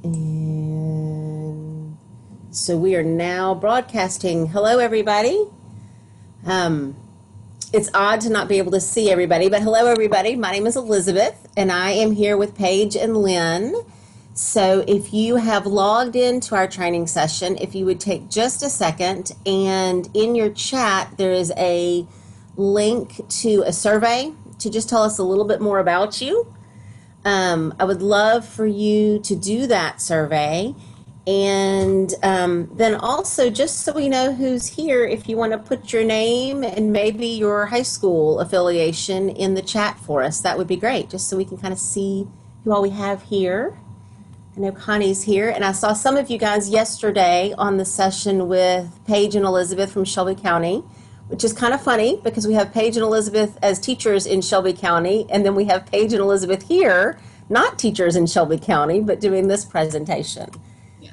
And so we are now broadcasting. Hello, everybody. It's odd to not be able to see everybody, but hello, everybody. My name is Elizabeth, and I am here with Paige and Lynn. So if you have logged into our training session, if you would take just a second, and in your chat, there is a link to a survey to just tell us a little bit more about you. I would love for you to do that survey. And then also, just so we know who's here, if you want to put your name and maybe your high school affiliation in the chat for us, that would be great, just so we can kind of see who all we have here. I know Connie's here, and I saw some of you guys yesterday on the session with Paige and Elizabeth from Shelby County, which is kind of funny because we have Paige and Elizabeth as teachers in Shelby County, and then we have Paige and Elizabeth here, not teachers in Shelby County, but doing this presentation. Yeah,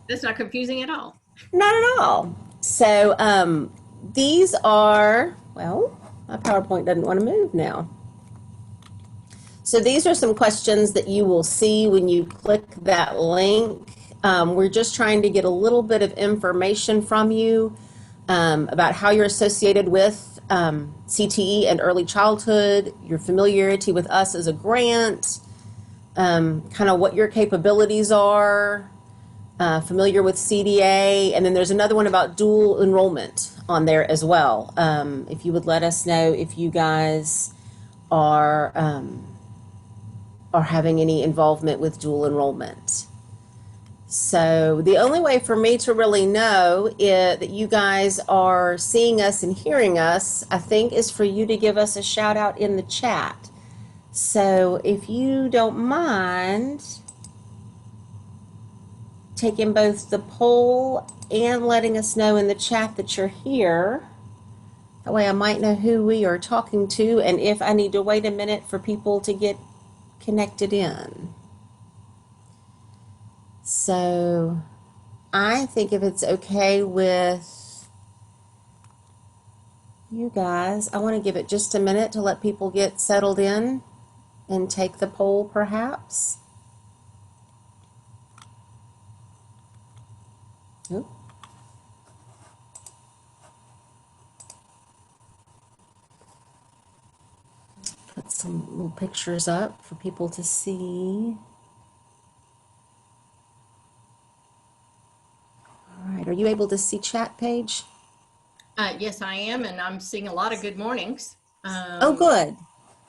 that's not confusing at all. Not at all. So these are, well, my PowerPoint doesn't want to move now. So these are some questions that you will see when you click that link. We're just trying to get a little bit of information from you about how you're associated with CTE and early childhood, your familiarity with us as a grant, kind of what your capabilities are, familiar with CDA, and then there's another one about dual enrollment on there as well. If you would let us know if you guys are having any involvement with dual enrollment. So the only way for me to really know that you guys are seeing us and hearing us, I think, is for you to give us a shout out in the chat. So if you don't mind taking both the poll and letting us know in the chat that you're here, that way I might know who we are talking to and if I need to wait a minute for people to get connected in. So I think if it's okay with you guys, I want to give it just a minute to let people get settled in and take the poll perhaps. Oop. Put some little pictures up for people to see. All right, are you able to see chat, Paige? Yes, I am, and I'm seeing a lot of good mornings. Oh, good.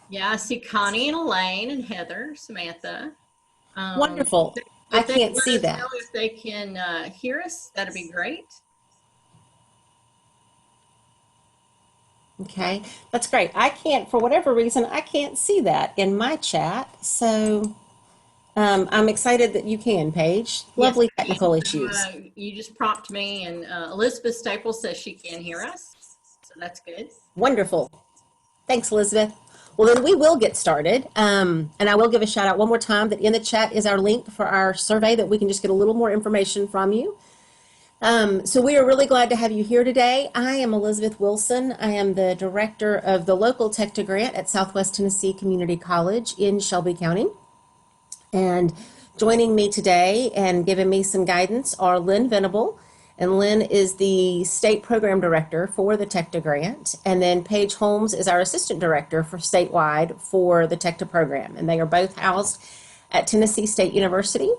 Yeah, I see Connie and Elaine and Heather, Samantha. Wonderful. I can't see that. Know if they can hear us, that'd be great. Okay, that's great. I can't, for whatever reason, I can't see that in my chat. So I'm excited that you can, Paige. Lovely Yes, technical issues. You just prompted me, and Elizabeth Staples says she can hear us, so that's good. Wonderful. Thanks, Elizabeth. Well, then we will get started. And I will give a shout out one more time that in the chat is our link for our survey that we can just get a little more information from you. So we are really glad to have you here today. I am Elizabeth Wilson. I am the director of the local TECTA grant at Southwest Tennessee Community College in Shelby County. And joining me today and giving me some guidance are Lynn Venable. And Lynn is the state program director for the TECTA grant. And then Paige Holmes is our assistant director for statewide for the TECTA program. And they are both housed at Tennessee State University.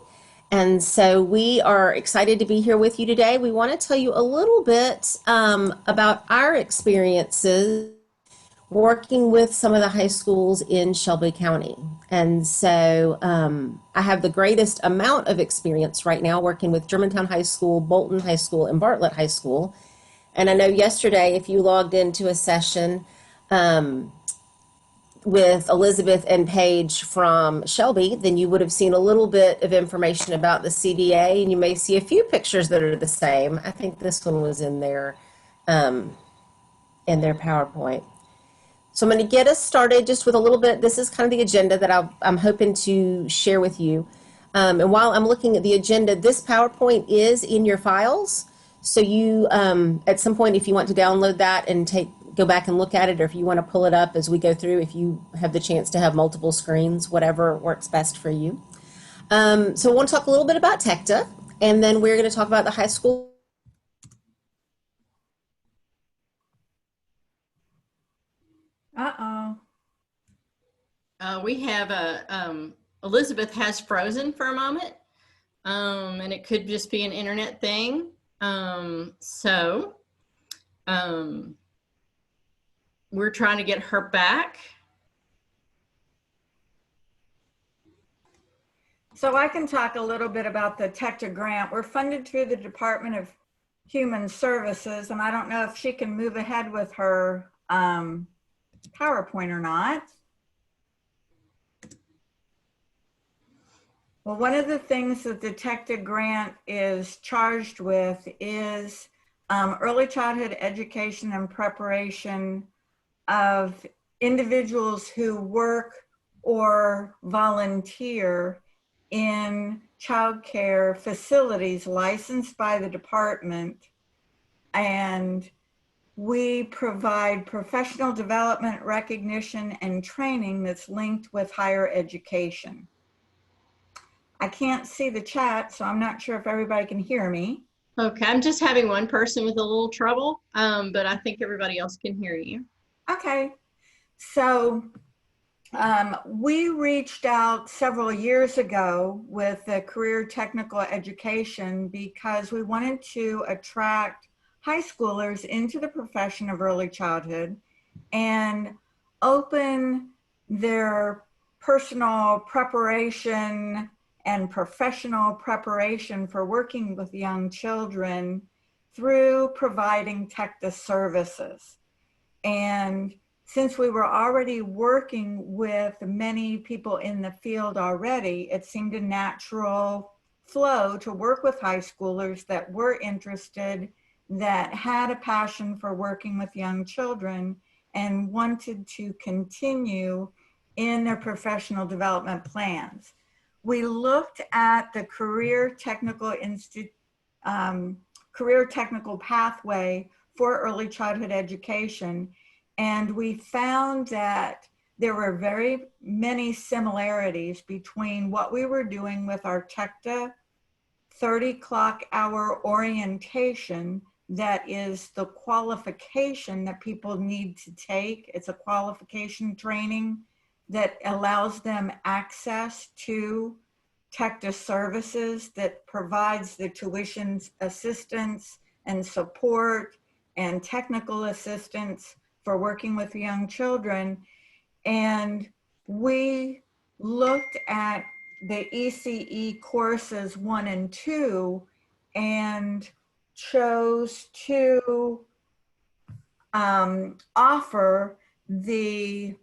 And so we are excited to be here with you today. We want to tell you a little bit about our experiences working with some of the high schools in Shelby County. And so I have the greatest amount of experience right now working with Germantown High School, Bolton High School, and Bartlett High School. And I know yesterday, if you logged into a session with Elizabeth and Paige from Shelby, then you would have seen a little bit of information about the CDA, and you may see a few pictures that are the same. I think this one was in their PowerPoint. So I'm going to get us started just with a little bit. This is kind of the agenda that I'm hoping to share with you. And while I'm looking at the agenda, this PowerPoint is in your files. So you, at some point, if you want to download that and go back and look at it, or if you want to pull it up as we go through, if you have the chance to have multiple screens, whatever works best for you. So I want to talk a little bit about TECTA, and then we're going to talk about the high school. Uh-oh. We have Elizabeth has frozen for a moment, and it could just be an internet thing. So we're trying to get her back. So I can talk a little bit about the TECTA grant. We're funded through the Department of Human Services, and I don't know if she can move ahead with her PowerPoint or not. Well, one of the things that the TECTA grant is charged with is early childhood education and preparation of individuals who work or volunteer in childcare facilities licensed by the department, and we provide professional development, recognition, and training that's linked with higher education. I can't see the chat, so I'm not sure if everybody can hear me. Okay, I'm just having one person with a little trouble, but I think everybody else can hear you. Okay, so we reached out several years ago with the career technical education because we wanted to attract high schoolers into the profession of early childhood and open their personal preparation and professional preparation for working with young children through providing TECTA services. And since we were already working with many people in the field already, it seemed a natural flow to work with high schoolers that were interested, that had a passion for working with young children and wanted to continue in their professional development plans. We looked at the career technical pathway for early childhood education, and we found that there were very many similarities between what we were doing with our TECTA 30 clock hour orientation, that is the qualification that people need to take. It's a qualification training that allows them access to TECTA services, that provides the tuition assistance and support and technical assistance for working with young children. And we looked at the ECE courses 1 and 2 and chose to offer the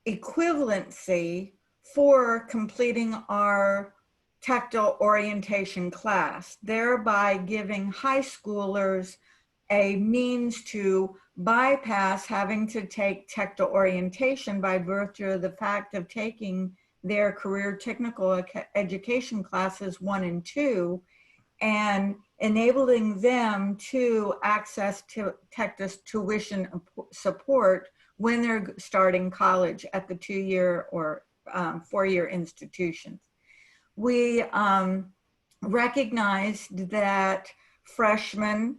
equivalency for completing our tactile orientation class, thereby giving high schoolers a means to bypass having to take tactile orientation by virtue of the fact of taking their career technical education classes 1 and 2, and enabling them to access to TECTA tuition support when they're starting college at the 2-year or 4-year institutions. We recognized that freshmen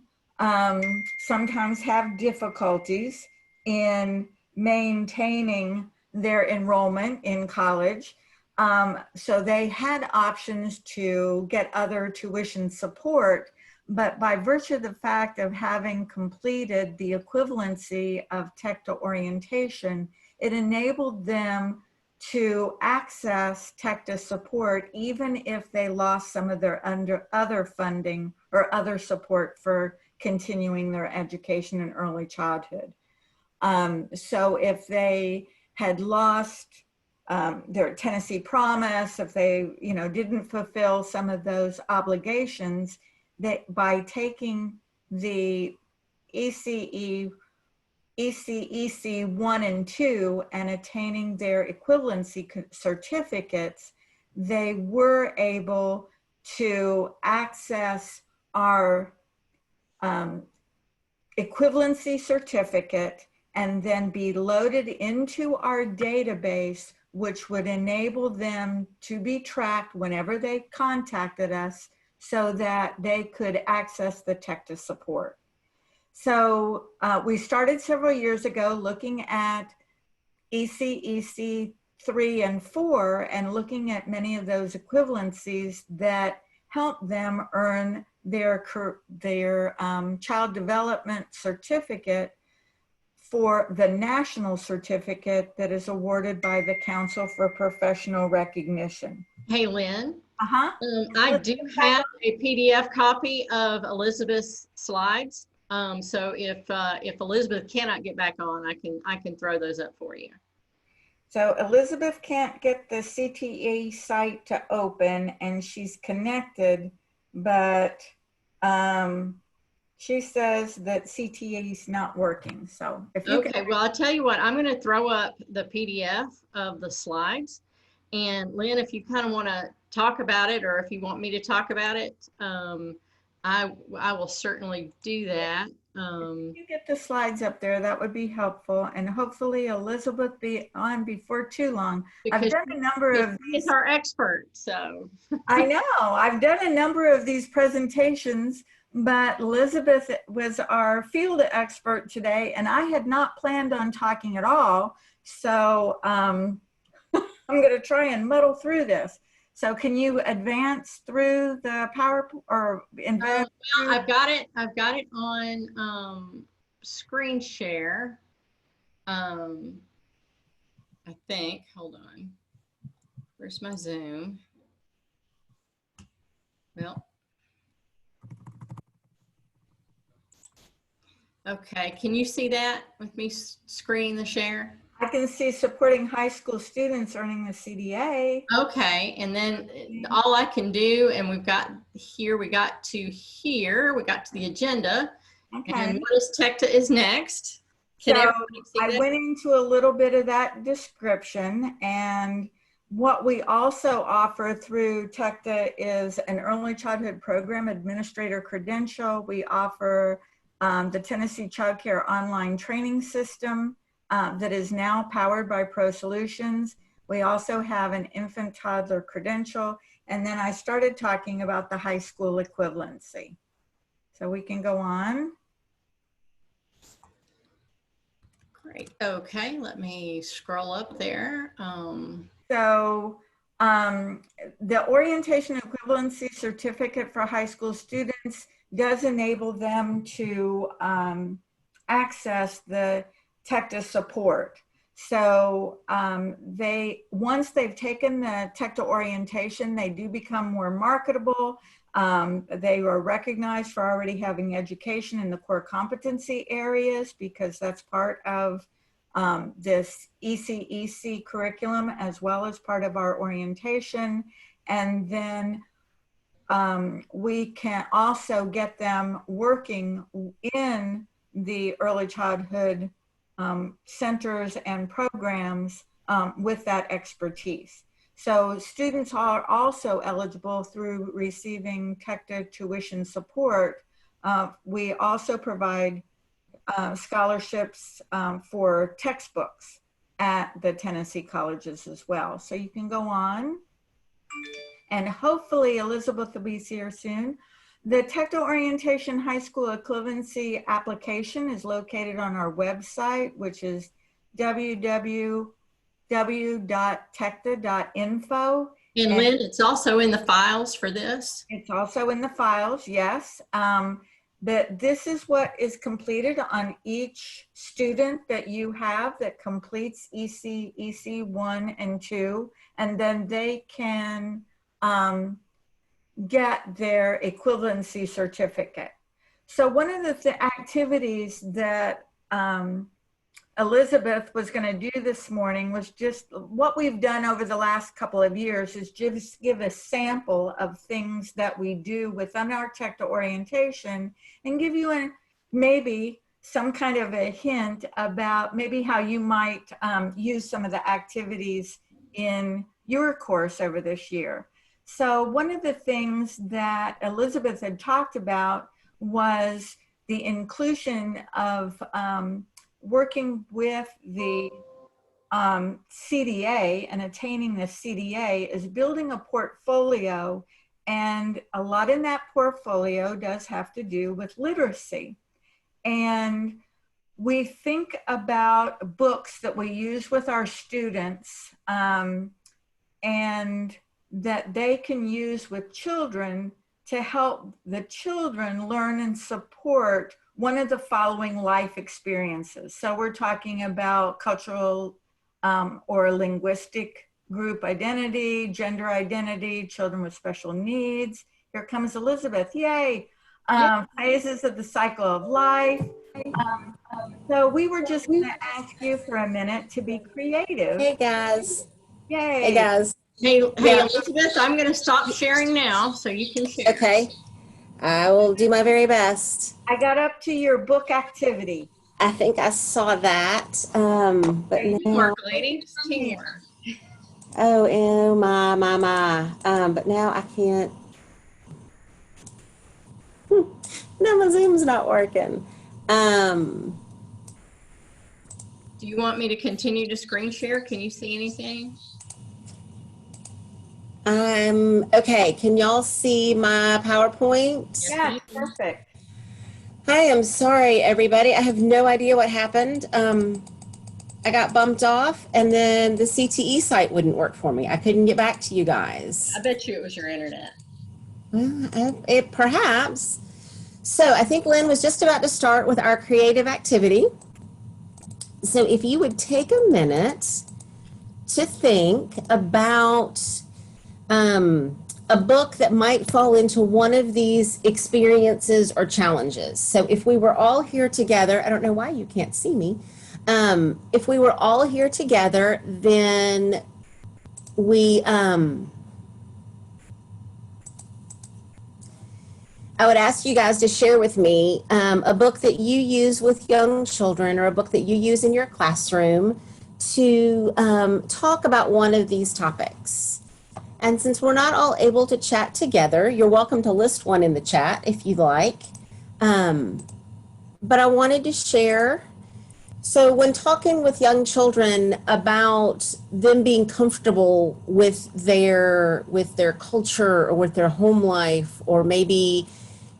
sometimes have difficulties in maintaining their enrollment in college. So they had options to get other tuition support, but by virtue of the fact of having completed the equivalency of TECTA orientation, it enabled them to access TECTA support even if they lost some of their other funding or other support for continuing their education in early childhood. So if they had lost their Tennessee Promise, if they didn't fulfill some of those obligations, that by taking the ECEC 1 and 2 and attaining their equivalency certificates, they were able to access our equivalency certificate and then be loaded into our database which would enable them to be tracked whenever they contacted us so that they could access the TECTA support. So we started several years ago looking at EC 3 and 4 and looking at many of those equivalencies that help them earn their child development certificate for the national certificate that is awarded by the Council for Professional Recognition. Hey, Lynn. Uh-huh. I do have a PDF copy of Elizabeth's slides. So if Elizabeth cannot get back on, I can throw those up for you. So Elizabeth can't get the CTA site to open, and she's connected, but she says that CTA is not working. So if you okay, well, I'll tell you what, I'm going to throw up the PDF of the slides. And Lynn, if you kind of want to talk about it, or if you want me to talk about it, I will certainly do that. If you get the slides up there, that would be helpful. And hopefully Elizabeth be on before too long. I've done a number of these. She's our expert, so. I know, I've done a number of these presentations, but Elizabeth was our field expert today, and I had not planned on talking at all. So I'm going to try and muddle through this. So can you advance through the power or advance? Well, I've got it on screen share. I think, hold on. Where's my Zoom? Well, okay, can you see that with me screening the share? I can see supporting high school students earning the CDA. Okay, and then all I can do, and we got to the agenda. Okay. And what is TECTA is next. So I went into a little bit of that description, and what we also offer through TECTA is an early childhood program administrator credential. We offer the Tennessee Child Care online training system that is now powered by Pro Solutions. We also have an infant toddler credential. And then I started talking about the high school equivalency. So we can go on. Great. Okay, let me scroll up there. So the orientation equivalency certificate for high school students does enable them to access the TECTA support. So once they've taken the TECTA orientation, they do become more marketable. They are recognized for already having education in the core competency areas, because that's part of this ECEC curriculum, as well as part of our orientation. And then we can also get them working in the early childhood centers and programs with that expertise. So students are also eligible through receiving TECTA tuition support. We also provide scholarships for textbooks at the Tennessee colleges as well. So you can go on, and hopefully Elizabeth will be here soon. The TECTA Orientation High School Equivalency application is located on our website, which is www.tecta.info. And Lynn, it's also in the files for this? It's also in the files, yes. But this is what is completed on each student that you have that completes EC 1 and 2, and then they can get their equivalency certificate. So one of the activities that Elizabeth was going to do this morning was just what we've done over the last couple of years is just give a sample of things that we do within our TECTA orientation and give you maybe some kind of a hint about maybe how you might use some of the activities in your course over this year. So one of the things that Elizabeth had talked about was the inclusion of working with the CDA and attaining the CDA is building a portfolio, and a lot in that portfolio does have to do with literacy. And we think about books that we use with our students and that they can use with children to help the children learn and support one of the following life experiences. So we're talking about cultural or linguistic group identity, gender identity, children with special needs. Here comes Elizabeth, yay. Phases of the cycle of life. So we were just gonna ask you for a minute to be creative. Hey guys. Yay. Hey guys. Hey, Yeah. Elizabeth, I'm going to stop sharing now so you can share. Okay. I will do my very best. I got up to your book activity. I think I saw that. But now, Teamwork, ladies. Teamwork. oh my. But now I can't. No, my Zoom's not working. Do you want me to continue to screen share? Can you see anything? Okay. Can y'all see my PowerPoint? Yeah, perfect. I am sorry, everybody. I have no idea what happened. I got bumped off, and then the CTE site wouldn't work for me. I couldn't get back to you guys. I bet you it was your internet. Well, it perhaps. So I think Lynn was just about to start with our creative activity. So if you would take a minute to think about a book that might fall into one of these experiences or challenges. So if we were all here together, I don't know why you can't see me. If we were all here together, then we, I would ask you guys to share with me a book that you use with young children or a book that you use in your classroom to talk about one of these topics. And since we're not all able to chat together, you're welcome to list one in the chat if you'd like. But I wanted to share, so when talking with young children about them being comfortable with their culture or with their home life, or maybe,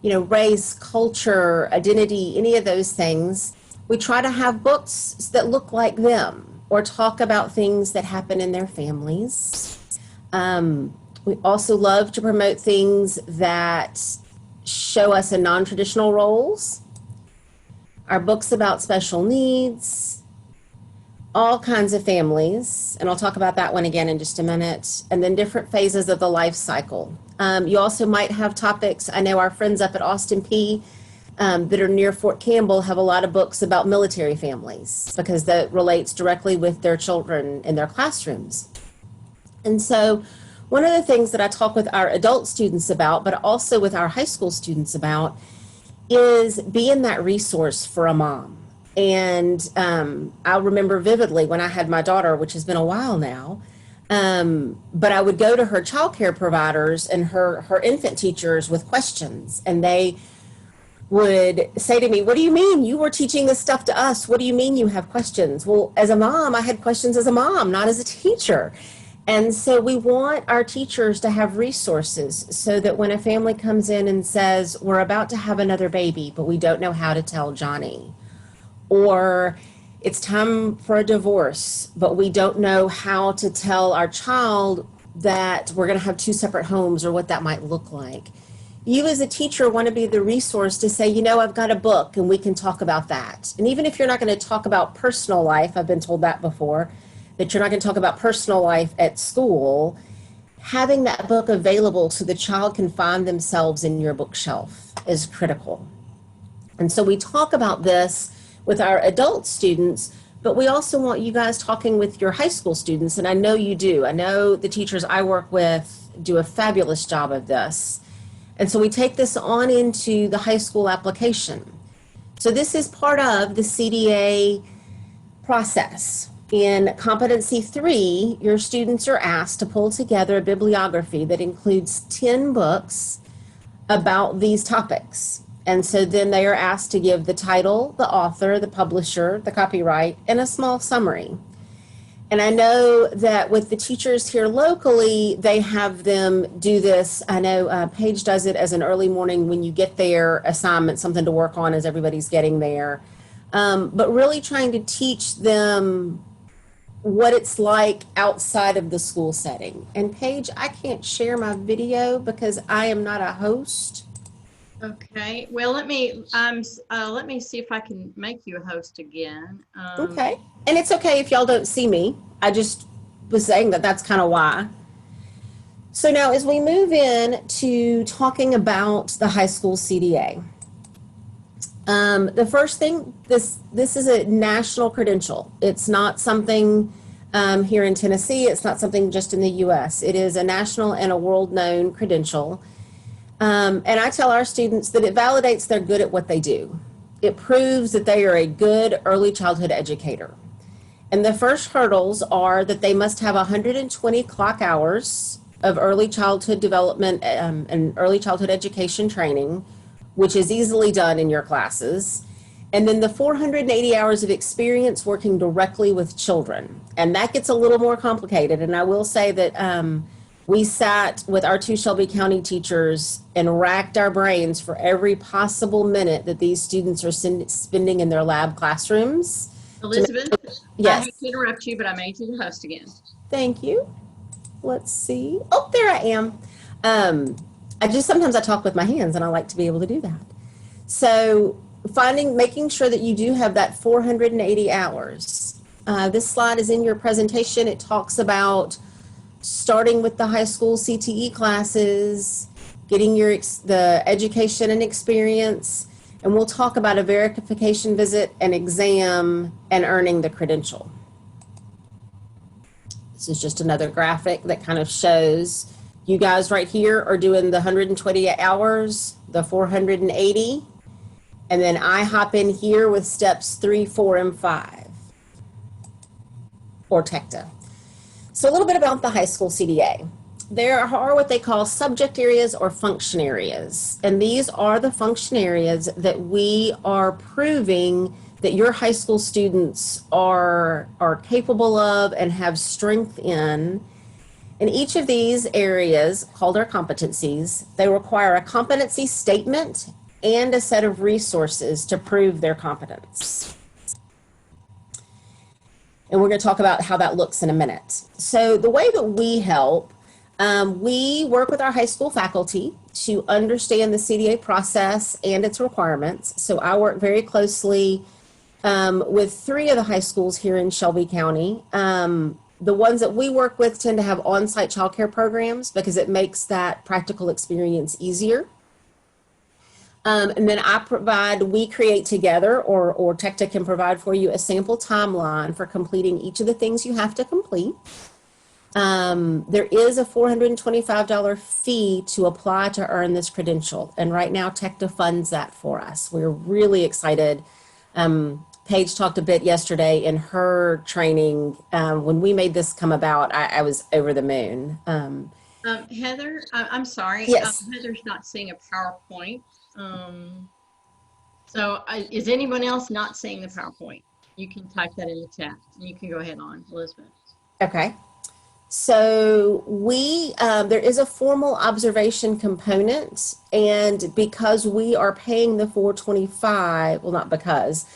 you know, race, culture, identity, any of those things, we try to have books that look like them or talk about things that happen in their families. We also love to promote things that show us in non-traditional roles. Our books about special needs, all kinds of families, and I'll talk about that one again in just a minute, and then different phases of the life cycle. You also might have topics, I know our friends up at Austin P that are near Fort Campbell have a lot of books about military families because that relates directly with their children in their classrooms. And so one of the things that I talk with our adult students about, but also with our high school students about, is being that resource for a mom. And I remember vividly when I had my daughter, which has been a while now, but I would go to her childcare providers and her infant teachers with questions, and they would say to me, "What do you mean? You were teaching this stuff to us. What do you mean you have questions?" Well, as a mom, I had questions as a mom, not as a teacher. And so we want our teachers to have resources so that when a family comes in and says, "We're about to have another baby, but we don't know how to tell Johnny," or "It's time for a divorce, but we don't know how to tell our child that we're going to have two separate homes," or what that might look like. You as a teacher want to be the resource to say, "You know, I've got a book and we can talk about that." And even if you're not going to talk about personal life, I've been told that before, that you're not going to talk about personal life at school, having that book available so the child can find themselves in your bookshelf is critical. And so we talk about this with our adult students, but we also want you guys talking with your high school students, and I know you do. I know the teachers I work with do a fabulous job of this. And so we take this on into the high school application. So this is part of the CDA process. In Competency 3, your students are asked to pull together a bibliography that includes 10 books about these topics. And so then they are asked to give the title, the author, the publisher, the copyright, and a small summary. And I know that with the teachers here locally, they have them do this. I know Paige does it as an early morning when you get there assignment, something to work on as everybody's getting there. But really trying to teach them what it's like outside of the school setting. And Paige, I can't share my video because I am not a host. Okay, well, let me see if I can make you a host again. Okay. And it's okay if y'all don't see me. I just was saying that that's kind of why. So now as we move in to talking about the high school CDA, the first thing, this is a national credential. It's not something here in Tennessee. It's not something just in the U.S. It is a national and a world-known credential. And I tell our students that it validates they're good at what they do. It proves that they are a good early childhood educator. And the first hurdles are that they must have 120 clock hours of early childhood development and early childhood education training, which is easily done in your classes. And then the 480 hours of experience working directly with children. And that gets a little more complicated. And I will say that we sat with our 2 Shelby County teachers and racked our brains for every possible minute that these students are spending in their lab classrooms. Elizabeth, Yes. I hate to interrupt you, but I made you the host again. Thank you. Let's see. Oh, there I am. Sometimes I talk with my hands and I like to be able to do that. So making sure that you do have that 480 hours. This slide is in your presentation. It talks about starting with the high school CTE classes, getting the education and experience, and we'll talk about a verification visit, an exam, and earning the credential. This is just another graphic that kind of shows you guys right here are doing the 120 hours, the 480, and then I hop in here with steps 3, 4, and 5, or TECTA. So a little bit about the high school CDA. There are what they call subject areas or function areas. And these are the function areas that we are proving that your high school students are capable of and have strength in. In each of these areas, called our competencies, they require a competency statement and a set of resources to prove their competence. And we're going to talk about how that looks in a minute. So the way that we help, we work with our high school faculty to understand the CDA process and its requirements. So I work very closely with 3 of the high schools here in Shelby County. The ones that we work with tend to have on-site childcare programs because it makes that practical experience easier. And then we create together, or TECTA can provide for you a sample timeline for completing each of the things you have to complete. There is a $425 fee to apply to earn this credential. And right now, TECTA funds that for us. We're really excited. Paige talked a bit yesterday in her training. When we made this come about, I was over the moon. Heather, I'm sorry. Yes. Heather's not seeing a PowerPoint. Is anyone else not seeing the PowerPoint? You can type that in the chat. You can go ahead on, Elizabeth. Okay. So there is a formal observation component, and because we are paying the $425, well, not because,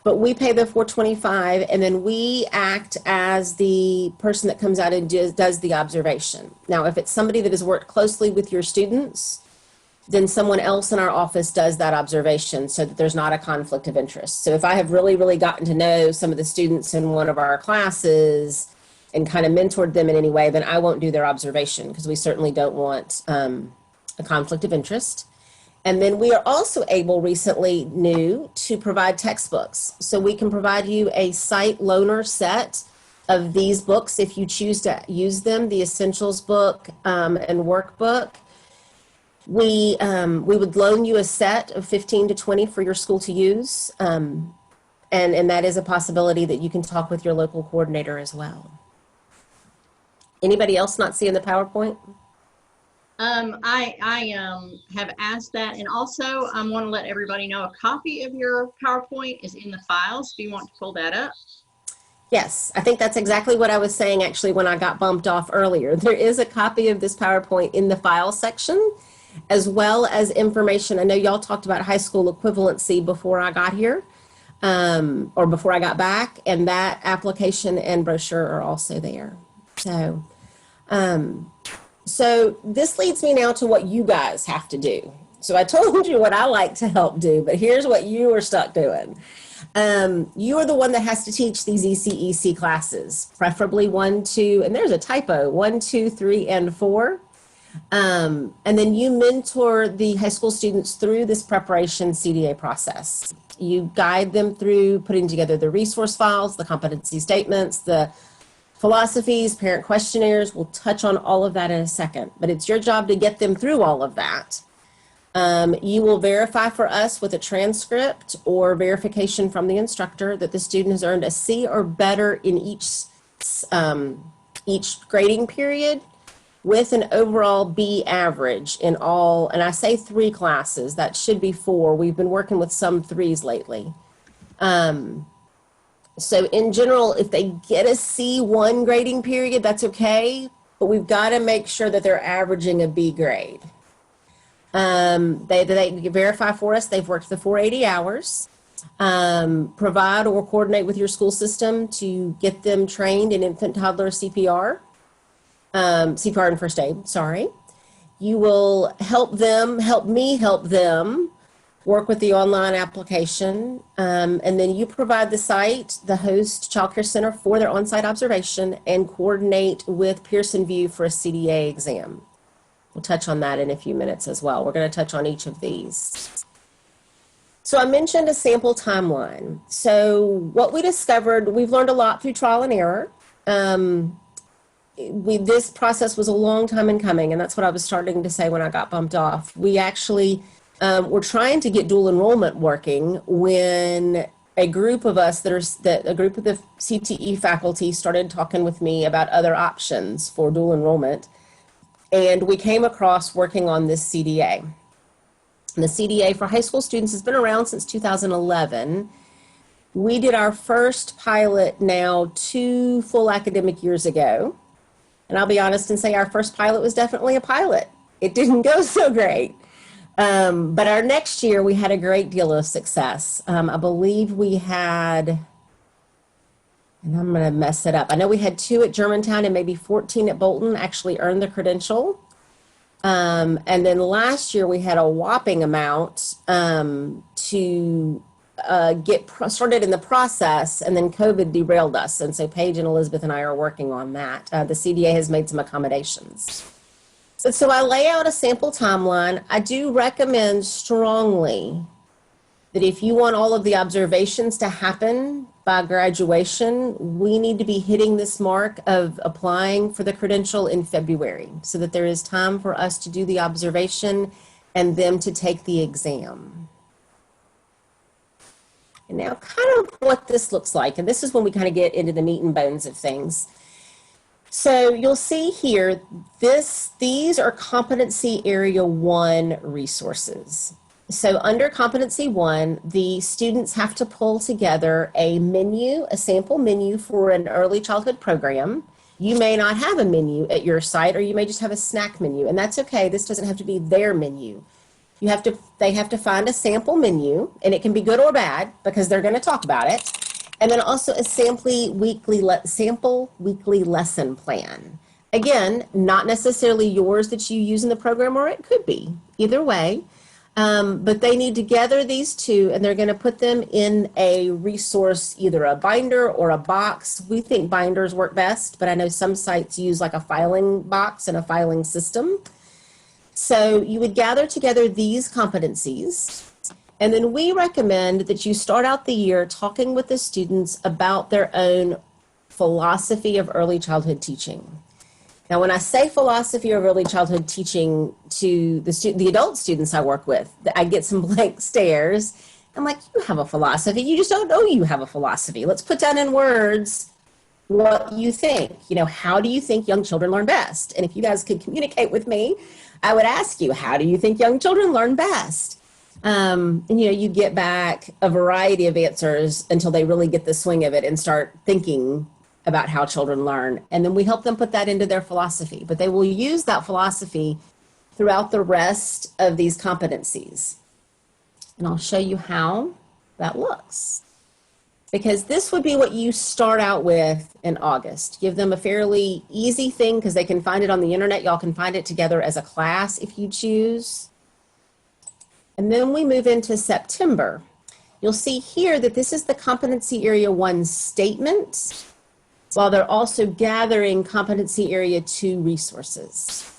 but we pay the $425, and then we act as the person that comes out and does the observation. Now, if it's somebody that has worked closely with your students, then someone else in our office does that observation so that there's not a conflict of interest. So if I have really, really gotten to know some of the students in one of our classes and kind of mentored them in any way, then I won't do their observation because we certainly don't want a conflict of interest. And then we are also able recently to provide textbooks. So we can provide you a site loaner set of these books if you choose to use them, the Essentials book and workbook. We would loan you a set of 15 to 20 for your school to use. And that is a possibility that you can talk with your local coordinator as well. Anybody else not seeing the PowerPoint? I have asked that, and also I want to let everybody know a copy of your PowerPoint is in the files if you want to pull that up. Yes, I think that's exactly what I was saying actually when I got bumped off earlier. There is a copy of this PowerPoint in the file section, as well as information. I know y'all talked about high school equivalency before I got here, or before I got back, and that application and brochure are also there. So, so this leads me now to what you guys have to do. So I told you what I like to help do, but here's what you are stuck doing. You are the one that has to teach these ECEC classes, preferably 1, 2, and there's a typo, 1, 2, 3, and 4. And then you mentor the high school students through this preparation CDA process. You guide them through putting together the resource files, the competency statements, the philosophies, parent questionnaires. We'll touch on all of that in a second, but it's your job to get them through all of that. You will verify for us with a transcript or verification from the instructor that the student has earned a C or better in each grading period, with an overall B average in all, and I say 3 classes, that should be 4. We've been working with some 3s lately. So in general, if they get a C1 grading period, that's okay, but we've got to make sure that they're averaging a B grade. They verify for us they've worked the 480 hours. Provide or coordinate with your school system to get them trained in infant toddler CPR. CPR and first aid, sorry. You will help them work with the online application, and then you provide the site, the host child care center for their on-site observation, and coordinate with Pearson VUE for a CDA exam. We'll touch on that in a few minutes as well. We're going to touch on each of these. So I mentioned a sample timeline. So what we discovered, we've learned a lot through trial and error. This process was a long time in coming, and that's what I was starting to say when I got bumped off. We actually were trying to get dual enrollment working when a group of us a group of the CTE faculty started talking with me about other options for dual enrollment, and we came across working on this CDA. And the CDA for high school students has been around since 2011. We did our first pilot now 2 full academic years ago. And I'll be honest and say our first pilot was definitely a pilot. It didn't go so great. But our next year, we had a great deal of success. I believe we had, and I'm going to mess it up. I know we had 2 at Germantown and maybe 14 at Bolton actually earned the credential. And then last year, we had a whopping amount to get started in the process, and then COVID derailed us. And so Paige and Elizabeth and I are working on that. The CDA has made some accommodations. So I lay out a sample timeline. I do recommend strongly that if you want all of the observations to happen by graduation, we need to be hitting this mark of applying for the credential in February so that there is time for us to do the observation and them to take the exam. And now kind of what this looks like, and this is when we kind of get into the meat and bones of things. So you'll see here, these are Competency Area 1 resources. So under Competency 1, the students have to pull together a menu, a sample menu for an early childhood program. You may not have a menu at your site, or you may just have a snack menu, and that's okay. This doesn't have to be their menu. They have to find a sample menu, and it can be good or bad because they're going to talk about it. And then also a sample weekly lesson plan. Again, not necessarily yours that you use in the program, or it could be, either way. But they need to gather these 2, and they're going to put them in a resource, either a binder or a box. We think binders work best, but I know some sites use like a filing box and a filing system. So you would gather together these competencies. And then we recommend that you start out the year talking with the students about their own philosophy of early childhood teaching. Now, when I say philosophy of early childhood teaching to the adult students I work with, I get some blank stares. I'm like, you have a philosophy. You just don't know you have a philosophy. Let's put down in words what you think. How do you think young children learn best? And if you guys could communicate with me, I would ask you, how do you think young children learn best? And you get back a variety of answers until they really get the swing of it and start thinking about how children learn. And then we help them put that into their philosophy, but they will use that philosophy throughout the rest of these competencies. And I'll show you how that looks. Because this would be what you start out with in August. Give them a fairly easy thing because they can find it on the internet. Y'all can find it together as a class if you choose. And then we move into September. You'll see here that this is the Competency Area 1 statement, while they're also gathering Competency Area 2 resources.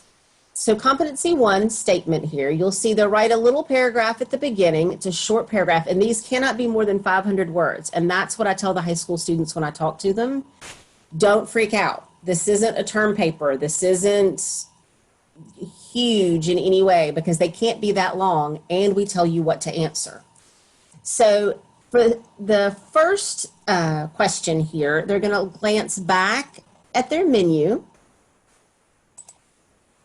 So Competency 1 statement here, you'll see they'll write a little paragraph at the beginning. It's a short paragraph, and these cannot be more than 500 words. And that's what I tell the high school students when I talk to them. Don't freak out. This isn't a term paper. This isn't huge in any way because they can't be that long, and we tell you what to answer. So for the first question here, they're going to glance back at their menu,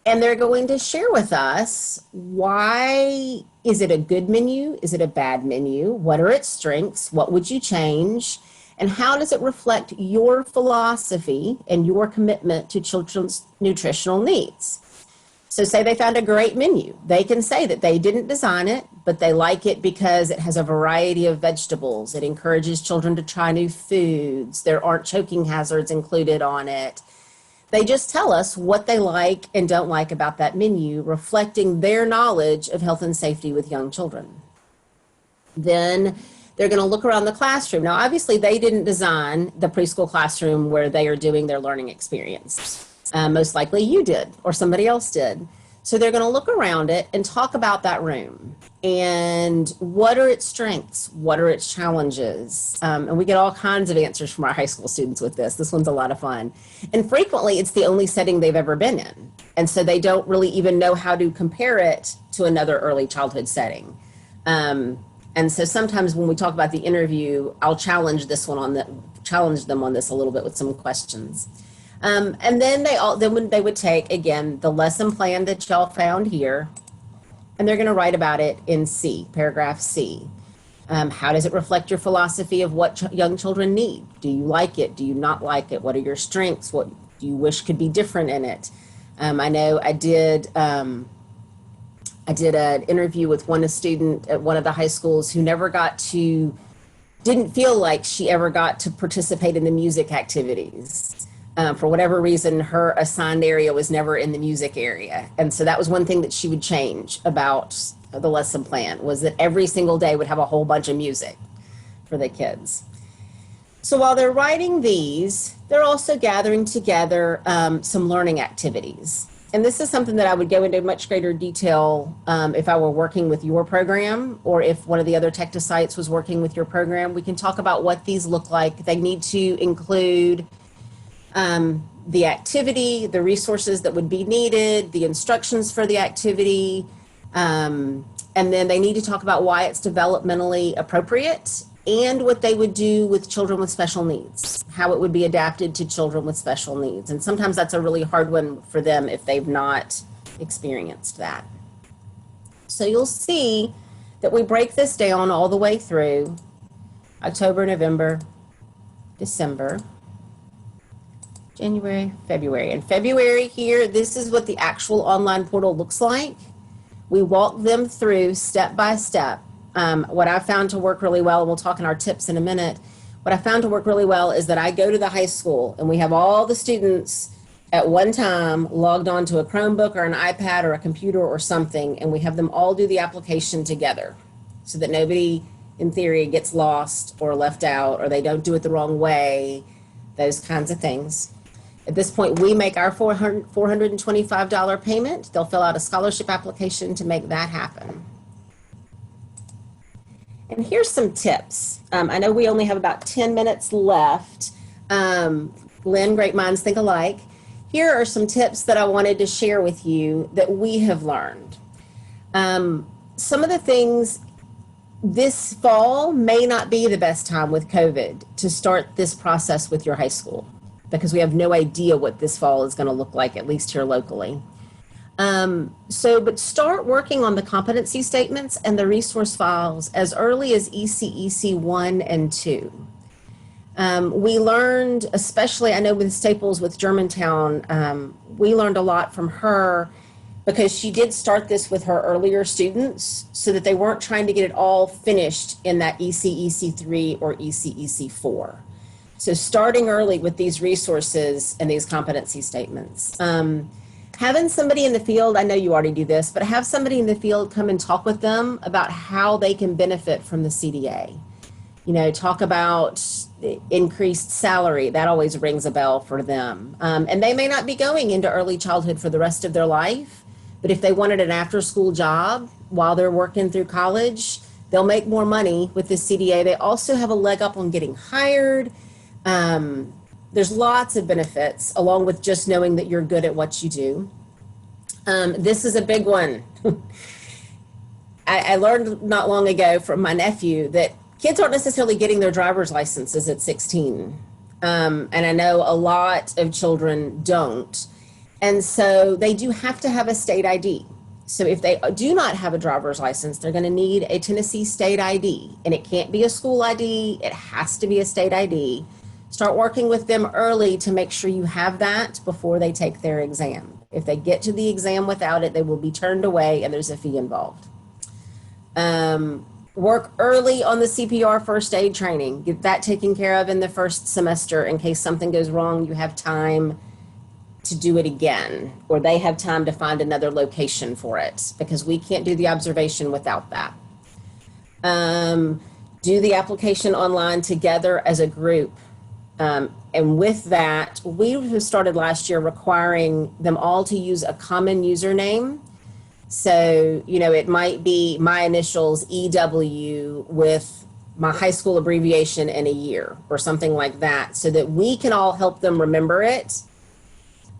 and they're going to share with us why is it a good menu? Is it a bad menu? What are its strengths? What would you change? And how does it reflect your philosophy and your commitment to children's nutritional needs? So say they found a great menu. They can say that they didn't design it, but they like it because it has a variety of vegetables. It encourages children to try new foods. There aren't choking hazards included on it. They just tell us what they like and don't like about that menu, reflecting their knowledge of health and safety with young children. Then they're going to look around the classroom. Now, obviously, they didn't design the preschool classroom where they are doing their learning experience. Most likely you did or somebody else did. So they're going to look around it and talk about that room and what are its strengths, what are its challenges. And we get all kinds of answers from our high school students with this. This one's a lot of fun. And frequently it's the only setting they've ever been in. And so they don't really even know how to compare it to another early childhood setting. And so sometimes when we talk about the interview, I'll challenge them on this a little bit with some questions. And then they would take, again, the lesson plan that y'all found here, and they're going to write about it in C, paragraph C. How does it reflect your philosophy of what young children need? Do you like it? Do you not like it? What are your strengths? What do you wish could be different in it? I know I did an interview with one student at one of the high schools who didn't feel like she ever got to participate in the music activities. For whatever reason, her assigned area was never in the music area. And so that was one thing that she would change about the lesson plan, was that every single day would have a whole bunch of music for the kids. So while they're writing these, they're also gathering together some learning activities. And this is something that I would go into much greater detail if I were working with your program, or if one of the other Tech2Sites was working with your program. We can talk about what these look like. They need to include the activity, the resources that would be needed, the instructions for the activity, and then they need to talk about why it's developmentally appropriate and what they would do with children with special needs, how it would be adapted to children with special needs. And sometimes that's a really hard one for them if they've not experienced that. So you'll see that we break this down all the way through October, November, December, January, February. And February here, this is what the actual online portal looks like. We walk them through step by step. What I found to work really well, and we'll talk in our tips in a minute, what I found to work really well is that I go to the high school and we have all the students at one time logged onto a Chromebook or an iPad or a computer or something, and we have them all do the application together so that nobody, in theory, gets lost or left out, or they don't do it the wrong way, those kinds of things. At this point, we make our $425 payment. They'll fill out a scholarship application to make that happen. And here's some tips. I know we only have about 10 minutes left. Lynn, great minds think alike. Here are some tips that I wanted to share with you that we have learned. Some of the things this fall may not be the best time with COVID to start this process with your high school, because we have no idea what this fall is going to look like, at least here locally. But start working on the competency statements and the resource files as early as ECEC 1 and 2. We learned, especially I know with Staples with Germantown, we learned a lot from her because she did start this with her earlier students so that they weren't trying to get it all finished in that ECEC 3 or ECEC 4. So starting early with these resources and these competency statements. Having somebody in the field, I know you already do this, but have somebody in the field come and talk with them about how they can benefit from the CDA. You know, talk about increased salary. That always rings a bell for them. And they may not be going into early childhood for the rest of their life, but if they wanted an after-school job while they're working through college, they'll make more money with the CDA. They also have a leg up on getting hired. There's lots of benefits along with just knowing that you're good at what you do. This is a big one. I learned not long ago from my nephew that kids aren't necessarily getting their driver's licenses at 16. And I know a lot of children don't. And so they do have to have a state ID. So if they do not have a driver's license, they're going to need a Tennessee state ID. And it can't be a school ID. It has to be a state ID. Start working with them early to make sure you have that before they take their exam. If they get to the exam without it, they will be turned away and there's a fee involved. Work early on the CPR first aid training. Get that taken care of in the first semester in case something goes wrong. You have time to do it again, or they have time to find another location for it because we can't do the observation without that. Do the application online together as a group. And with that, we started last year requiring them all to use a common username. So, you know, it might be my initials EW with my high school abbreviation and a year or something like that so that we can all help them remember it.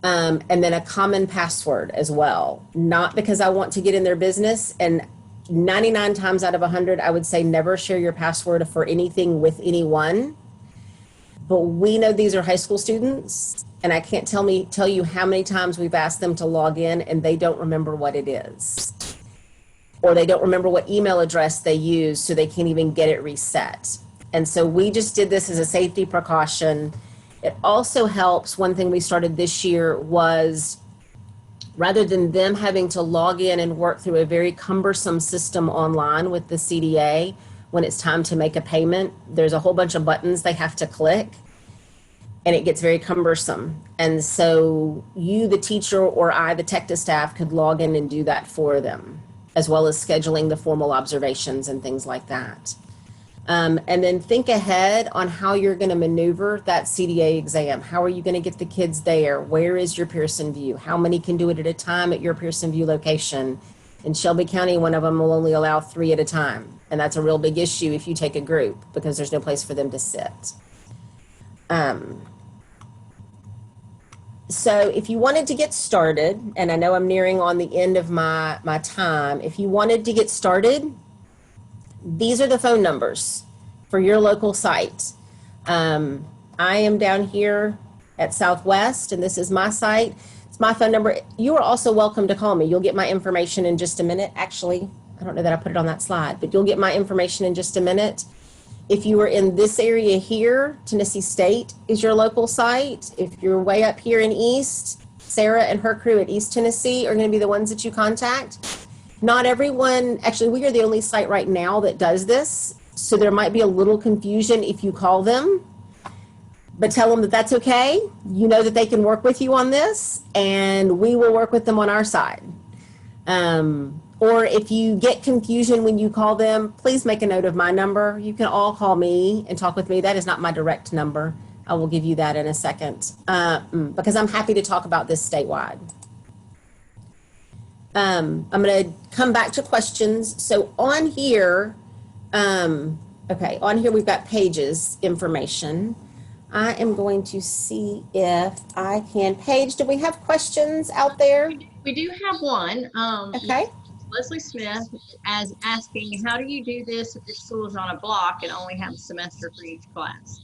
And then a common password as well, not because I want to get in their business. And 99 times out of 100, I would say never share your password for anything with anyone. But we know these are high school students, and I can't tell you how many times we've asked them to log in and they don't remember what it is. Or they don't remember what email address they use, so they can't even get it reset. And so we just did this as a safety precaution. It also helps, one thing we started this year was rather than them having to log in and work through a very cumbersome system online with the CDA, when it's time to make a payment, there's a whole bunch of buttons they have to click and it gets very cumbersome. And so you, the teacher, or I, the tech to staff, could log in and do that for them, as well as scheduling the formal observations and things like that. And then think ahead on how you're going to maneuver that CDA exam. How are you going to get the kids there? Where is your Pearson VUE? How many can do it at a time at your Pearson VUE location? In Shelby County, one of them will only allow 3 at a time. And that's a real big issue if you take a group because there's no place for them to sit. So if you wanted to get started, and I know I'm nearing on the end of my time, if you wanted to get started, these are the phone numbers for your local site. I am down here at Southwest, and this is my site. It's my phone number. You are also welcome to call me. You'll get my information in just a minute. Actually, I don't know that I put it on that slide, but you'll get my information in just a minute. If you are in this area here, Tennessee State is your local site. If you're way up here in East, Sarah and her crew at East Tennessee are going to be the ones that you contact. Not everyone, actually, we are the only site right now that does this. So there might be a little confusion if you call them, but tell them that that's okay. You know that they can work with you on this, and we will work with them on our side. Or if you get confusion when you call them, please make a note of my number. You can all call me and talk with me. That is not my direct number. I will give you that in a second because I'm happy to talk about this statewide. I'm going to come back to questions. So on here, on here we've got Paige's information. I am going to see if I can. Paige, do we have questions out there? We do have one. Okay. Leslie Smith as asking, how do you do this if your school is on a block and only have a semester for each class?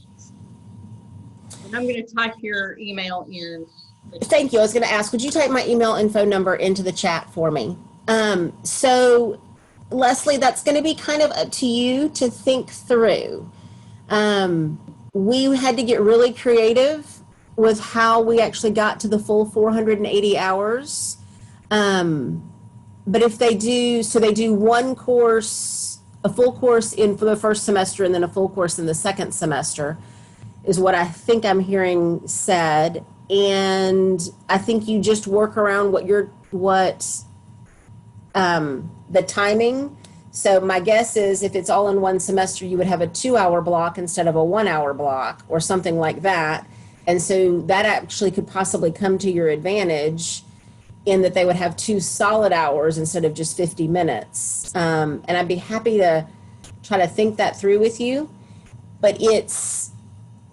And I'm going to type your email in Thank you. I was going to ask, would you type my email and phone number into the chat for me? So, Leslie, that's going to be kind of up to you to think through. We had to get really creative with how we actually got to the full 480 hours. But if they do, so they do one course, a full course in for the first semester and then a full course in the second semester, is what I think I'm hearing said. And I think you just work around the timing. So my guess is if it's all in one semester, you would have a 2-hour block instead of a 1-hour block or something like that. And so that actually could possibly come to your advantage in that they would have 2 solid hours instead of just 50 minutes. And I'd be happy to try to think that through with you. But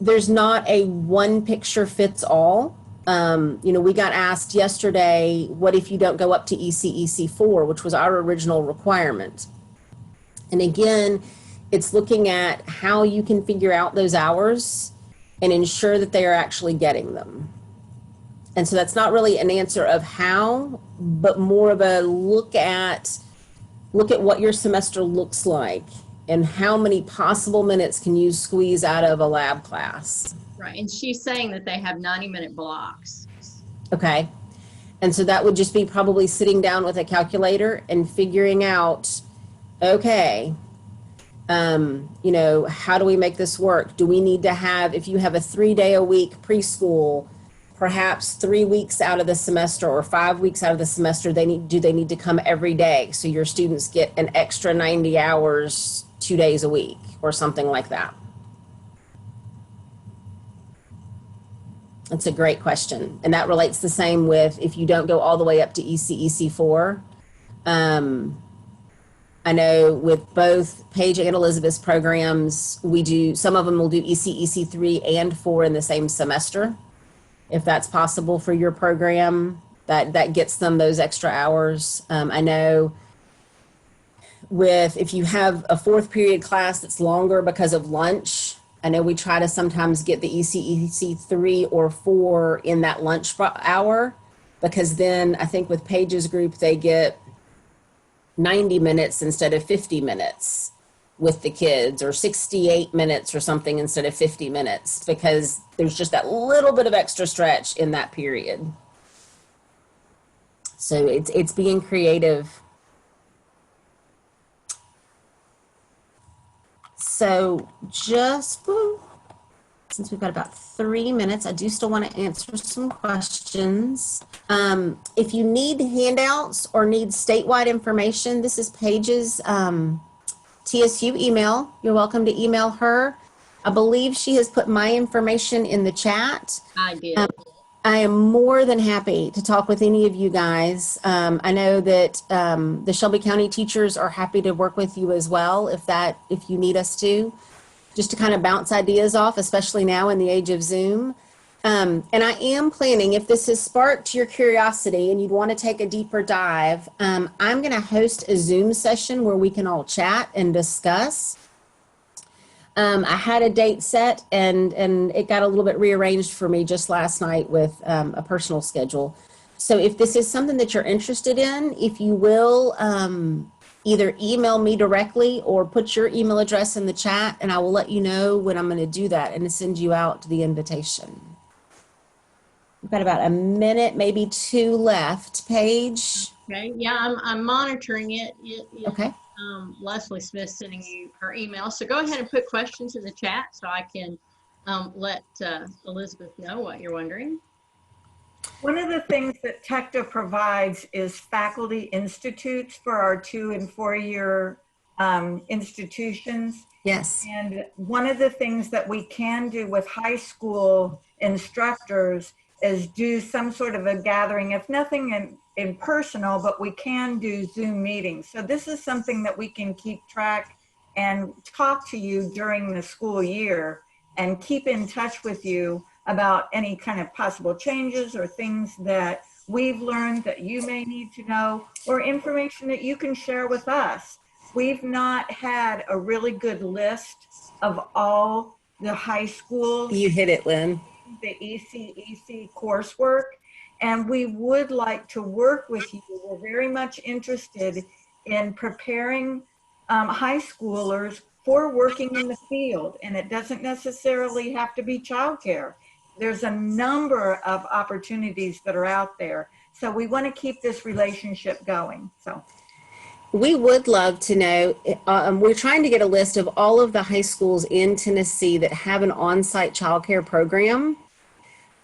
there's not a one picture fits all. We got asked yesterday, what if you don't go up to ECEC4, which was our original requirement? And again, it's looking at how you can figure out those hours and ensure that they are actually getting them. And so that's not really an answer of how, but more of a look at what your semester looks like and how many possible minutes can you squeeze out of a lab class. Right, and she's saying that they have 90-minute blocks. Okay. And so that would just be probably sitting down with a calculator and figuring out, okay, how do we make this work? Do we need to have, if you have a 3-day-a-week preschool, perhaps 3 weeks out of the semester or 5 weeks out of the semester, do they need to come every day? So your students get an extra 90 hours 2 days a week or something like that. That's a great question. And that relates the same with if you don't go all the way up to ECEC4. I know with both Paige and Elizabeth's programs, some of them will do ECEC3 and 4 in the same semester. If that's possible for your program, that gets them those extra hours. I know if you have a 4th period class that's longer because of lunch, I know we try to sometimes get the ECEC3 or 4 in that lunch hour, because then I think with Paige's group, they get 90 minutes instead of 50 minutes with the kids, or 68 minutes or something instead of 50 minutes, because there's just that little bit of extra stretch in that period. So it's being creative. So since we've got about 3 minutes, I do still want to answer some questions. If you need handouts or need statewide information, this is Paige's TSU email. You're welcome to email her. I believe she has put my information in the chat. I did. I am more than happy to talk with any of you guys. I know that the Shelby County teachers are happy to work with you as well if you need us to, just to kind of bounce ideas off, especially now in the age of Zoom. And I am planning, if this has sparked your curiosity and you'd want to take a deeper dive, I'm going to host a Zoom session where we can all chat and discuss. I had a date set and it got a little bit rearranged for me just last night with a personal schedule. So if this is something that you're interested in, if you will either email me directly or put your email address in the chat, and I will let you know when I'm going to do that and send you out the invitation. We've got about a minute, maybe 2 left. Paige? Okay, yeah, I'm monitoring it. Okay. Leslie Smith sending you her email. So go ahead and put questions in the chat so I can let Elizabeth know what you're wondering. One of the things that TECTA provides is faculty institutes for our 2- and 4-year institutions. Yes. And one of the things that we can do with high school instructors is do some sort of a gathering, if nothing in personal, but we can do Zoom meetings. So this is something that we can keep track and talk to you during the school year and keep in touch with you about any kind of possible changes or things that we've learned that you may need to know, or information that you can share with us. We've not had a really good list of all the high school. You hit it, Lynn. The ECEC coursework. and we would like to work with you. We're very much interested in preparing high schoolers for working in the field, and it doesn't necessarily have to be childcare. There's a number of opportunities that are out there. So we want to keep this relationship going. So We would love to know. We're trying to get a list of all of the high schools in Tennessee that have an on-site childcare program.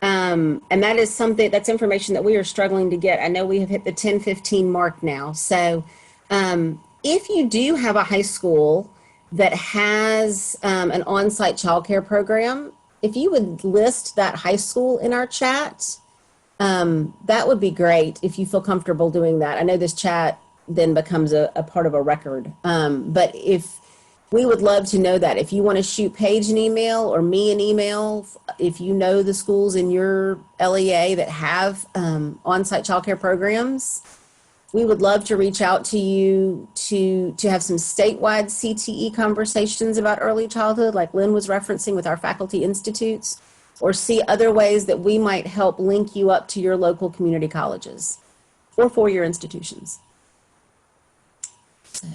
And that is something, that's information that we are struggling to get. I know we have hit the 10-15 mark now. So if you do have a high school that has an on-site childcare program, if you would list that high school in our chat, that would be great if you feel comfortable doing that. I know this chat then becomes a part of a record. But if we would love to know that. If you want to shoot Paige an email or me an email, if you know the schools in your LEA that have on-site childcare programs, we would love to reach out to you to have some statewide CTE conversations about early childhood, like Lynn was referencing with our faculty institutes, or see other ways that we might help link you up to your local community colleges or four-year institutions. So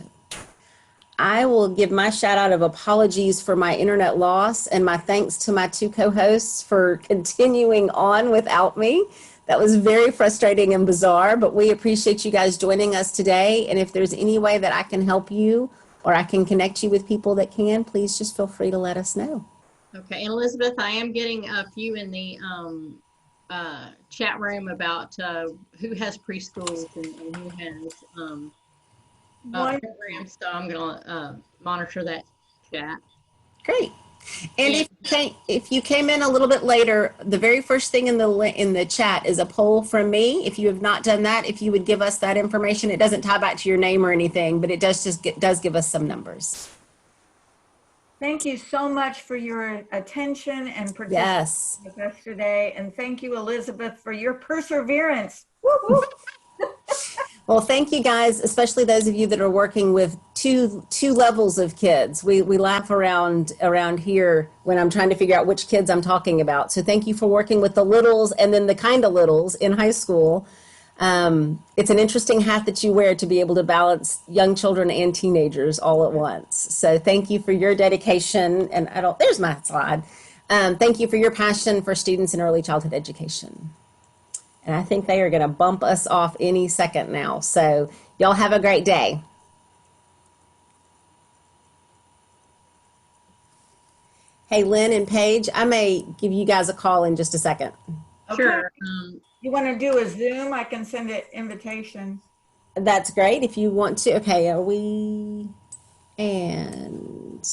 I will give my shout out of apologies for my internet loss and my thanks to my two co-hosts for continuing on without me. That was very frustrating and bizarre, but we appreciate you guys joining us today. And if there's any way that I can help you or I can connect you with people that can, please just feel free to let us know. Okay, and Elizabeth, I am getting a few in the chat room about who has preschools and who has programs, so I'm gonna monitor that chat. Great. And if you came in a little bit later, the very first thing in the chat is a poll from me. If you have not done that, if you would give us that information, it doesn't tie back to your name or anything, but it does give us some numbers. thank you so much for your attention and participation Yes. with us today. And thank you, Elizabeth, for your perseverance. Woo-hoo. Well, thank you guys, especially those of you that are working with two levels of kids. We laugh around here when I'm trying to figure out which kids I'm talking about. So thank you for working with the littles and then the kind of littles in high school. It's an interesting hat that you wear to be able to balance young children and teenagers all at once. So thank you for your dedication. And there's my slide. Thank you for your passion for students in early childhood education. And I think they are going to bump us off any second now. So y'all have a great day. Hey, Lynn and Paige, I may give you guys a call in just a second. Sure. Okay. You want to do a Zoom? I can send an invitation. That's great if you want to. Okay, are we? And